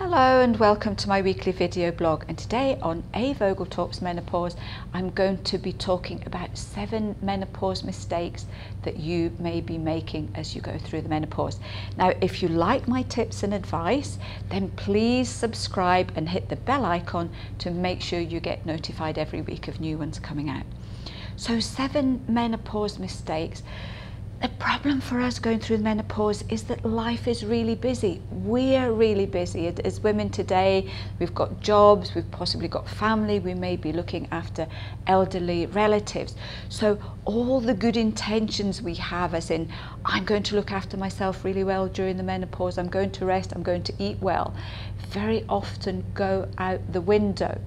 Hello and welcome to my weekly video blog, and today on A Vogel Talks Menopause I'm going to be talking about 7 menopause mistakes that you may be making as you go through the menopause. Now if you like my tips and advice, then please subscribe and hit the bell icon to make sure you get notified every week of new ones coming out. So 7 menopause mistakes. The problem for us going through the menopause is that life is really busy. We're really busy. As women today, we've got jobs, we've possibly got family, we may be looking after elderly relatives. So all the good intentions we have, as in, I'm going to look after myself really well during the menopause, I'm going to rest, I'm going to eat well, very often go out the window.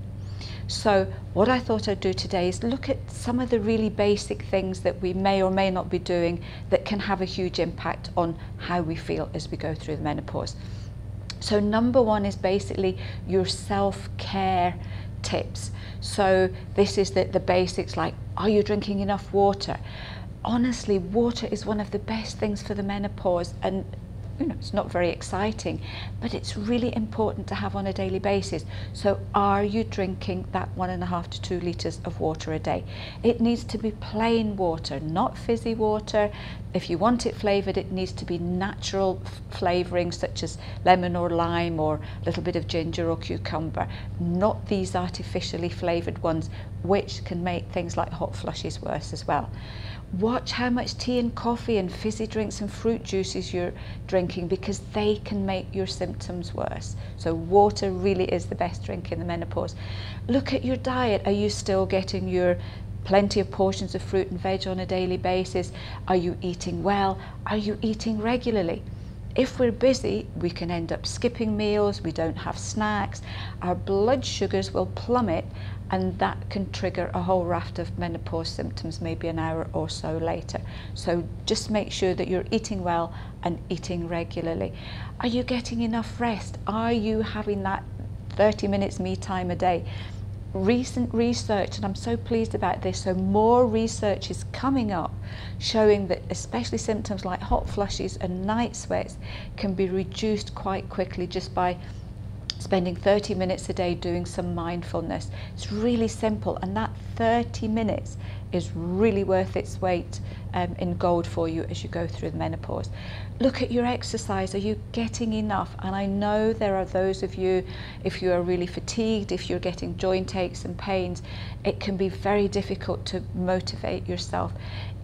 So what I thought I'd do today is look at some of the really basic things that we may or may not be doing that can have a huge impact on how we feel as we go through the menopause. So number 1 is basically your self-care tips. So this is the basics, like, are you drinking enough water? Honestly, water is one of the best things for the menopause, and it's not very exciting, but it's really important to have on a daily basis. So are you drinking that 1.5 to 2 litres of water a day? It needs to be plain water, not fizzy water. If you want it flavoured, it needs to be natural flavourings such as lemon or lime or a little bit of ginger or cucumber, not these artificially flavoured ones, which can make things like hot flushes worse as well. Watch how much tea and coffee and fizzy drinks and fruit juices you're drinking, because they can make your symptoms worse. So water really is the best drink in the menopause. Look at your diet. Are you still getting your plenty of portions of fruit and veg on a daily basis? Are you eating well? Are you eating regularly? If we're busy, we can end up skipping meals, we don't have snacks, our blood sugars will plummet, and that can trigger a whole raft of menopause symptoms maybe an hour or so later. So just make sure that you're eating well and eating regularly. Are you getting enough rest? Are you having that 30 minutes me time a day? Recent research, and I'm so pleased about this, so more research is coming up showing that especially symptoms like hot flushes and night sweats can be reduced quite quickly just by spending 30 minutes a day doing some mindfulness. It's really simple, and that 30 minutes is really worth its weight in gold for you as you go through the menopause. Look at your exercise. Are you getting enough? And I know there are those of you, if you are really fatigued, if you're getting joint aches and pains, it can be very difficult to motivate yourself.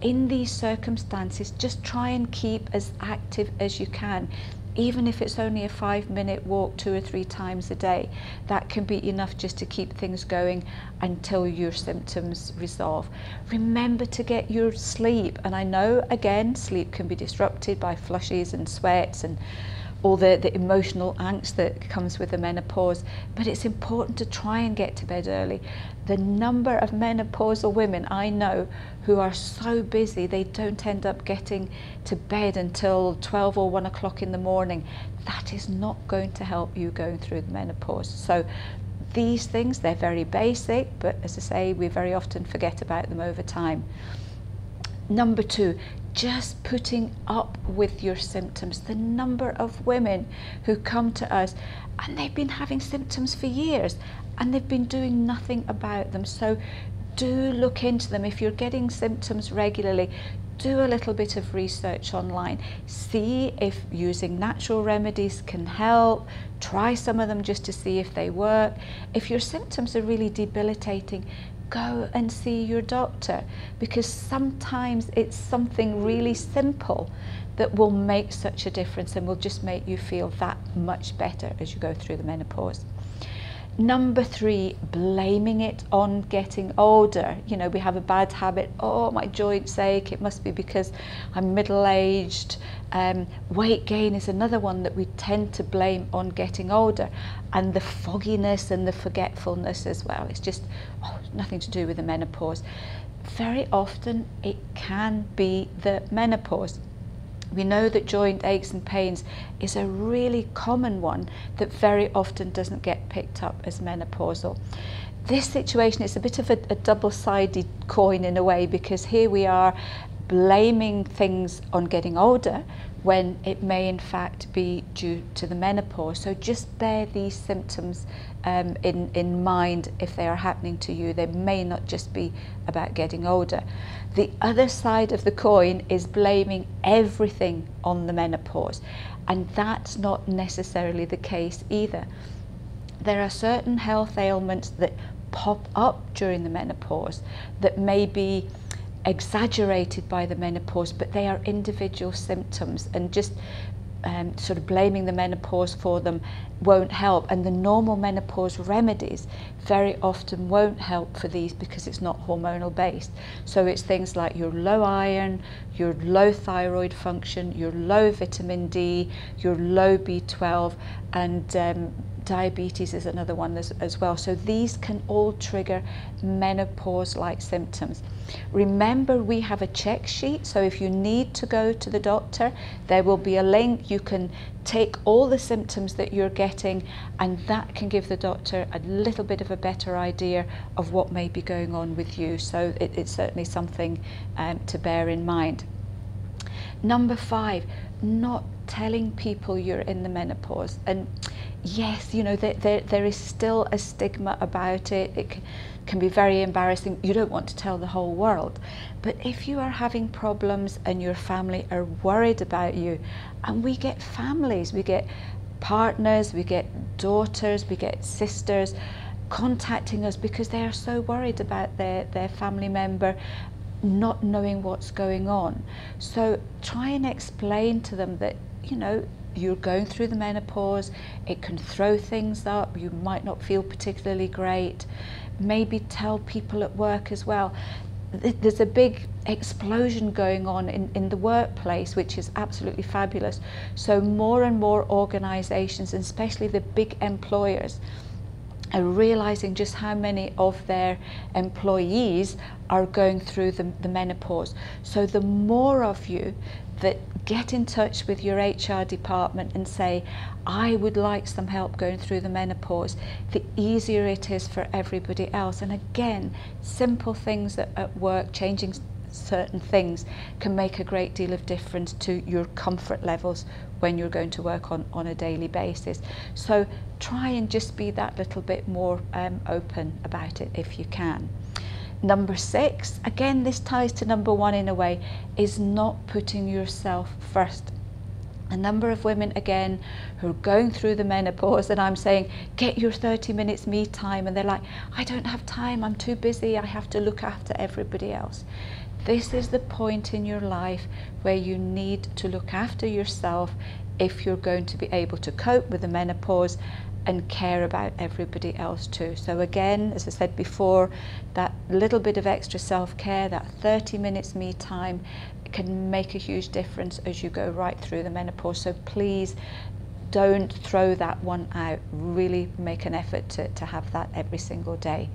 In these circumstances, just try and keep as active as you can. Even if it's only a 5-minute walk 2 or 3 times a day, that can be enough just to keep things going until your symptoms resolve. Remember to get your sleep, and I know again sleep can be disrupted by flushes and sweats and all the emotional angst that comes with the menopause, but it's important to try and get to bed early. The number of menopausal women I know who are so busy they don't end up getting to bed until 12 or 1 o'clock in the morning. That is not going to help you going through the menopause. So these things, they're very basic, but as I say, we very often forget about them over time. Number 2, just putting up with your symptoms. The number of women who come to us and they've been having symptoms for years and they've been doing nothing about them. So do look into them. If you're getting symptoms regularly, do a little bit of research online. See if using natural remedies can help. Try some of them just to see if they work. If your symptoms are really debilitating, go and see your doctor, because sometimes it's something really simple that will make such a difference and will just make you feel that much better as you go through the menopause. Number 3, blaming it on getting older. We have a bad habit. Oh, my joints ache, it must be because I'm middle-aged. Weight gain is another one that we tend to blame on getting older, and the fogginess and the forgetfulness as well. It's just nothing to do with the menopause. Very often it can be the menopause. We know that joint aches and pains is a really common one that very often doesn't get picked up as menopausal. This situation is a bit of a double-sided coin in a way, because here we are blaming things on getting older when it may in fact be due to the menopause. So just bear these symptoms in mind if they are happening to you. They may not just be about getting older. The other side of the coin is blaming everything on the menopause, and that's not necessarily the case either. There are certain health ailments that pop up during the menopause that may be exaggerated by the menopause, but they are individual symptoms, and just sort of blaming the menopause for them won't help. And the normal menopause remedies very often won't help for these because it's not hormonal based. So it's things like your low iron, your low thyroid function, your low vitamin D, your low B12, and diabetes is another one as well. So these can all trigger menopause-like symptoms. Remember, we have a check sheet, so if you need to go to the doctor, there will be a link. You can take all the symptoms that you're getting, and that can give the doctor a little bit of a better idea of what may be going on with you. So it's certainly something to bear in mind. Number 5, not telling people you're in the menopause. And yes, you know, there is still a stigma about it. It can be very embarrassing. You don't want to tell the whole world. But if you are having problems and your family are worried about you, and we get families, we get partners, we get daughters, we get sisters contacting us because they are so worried about their family member not knowing what's going on. So try and explain to them that, you know, you're going through the menopause, it can throw things up, you might not feel particularly great. Maybe tell people at work as well. There's a big explosion going on in the workplace, which is absolutely fabulous. So more and more organisations, and especially the big employers, are realising just how many of their employees are going through the menopause. So the more of you that get in touch with your HR department and say, I would like some help going through the menopause, the easier it is for everybody else. And again, simple things at work, changing certain things, can make a great deal of difference to your comfort levels when you're going to work on a daily basis. So try and just be that little bit more open about it if you can. Number 6, again, this ties to number 1 in a way, is not putting yourself first. A number of women, again, who are going through the menopause, and I'm saying, get your 30 minutes me time, and they're like, I don't have time, I'm too busy, I have to look after everybody else. This is the point in your life where you need to look after yourself if you're going to be able to cope with the menopause and care about everybody else too. So again, as I said before, that little bit of extra self-care, that 30 minutes me time, can make a huge difference as you go right through the menopause. So please don't throw that one out. Really make an effort to have that every single day.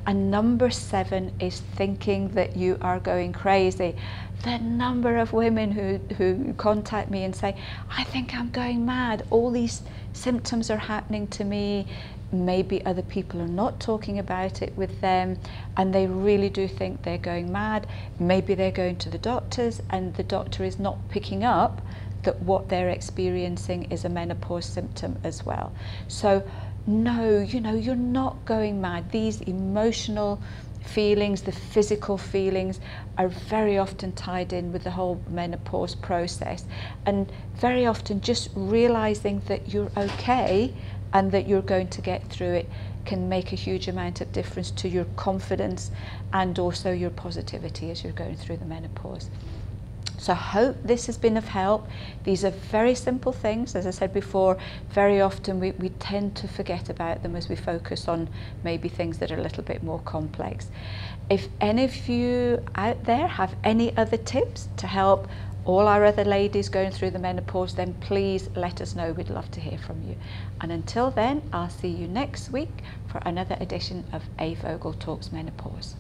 And number 7 is thinking that you are going crazy. The number of women who contact me and say, I think I'm going mad. All these symptoms are happening to me. Maybe other people are not talking about it with them, and they really do think they're going mad. Maybe they're going to the doctors and the doctor is not picking up that what they're experiencing is a menopause symptom as well. So no, you know, you're not going mad. These emotional feelings, the physical feelings, are very often tied in with the whole menopause process. And very often just realizing that you're okay and that you're going to get through it can make a huge amount of difference to your confidence and also your positivity as you're going through the menopause. So I hope this has been of help. These are very simple things. As I said before, very often we tend to forget about them as we focus on maybe things that are a little bit more complex. If any of you out there have any other tips to help all our other ladies going through the menopause, then please let us know. We'd love to hear from you. And until then, I'll see you next week for another edition of A. Vogel Talks Menopause.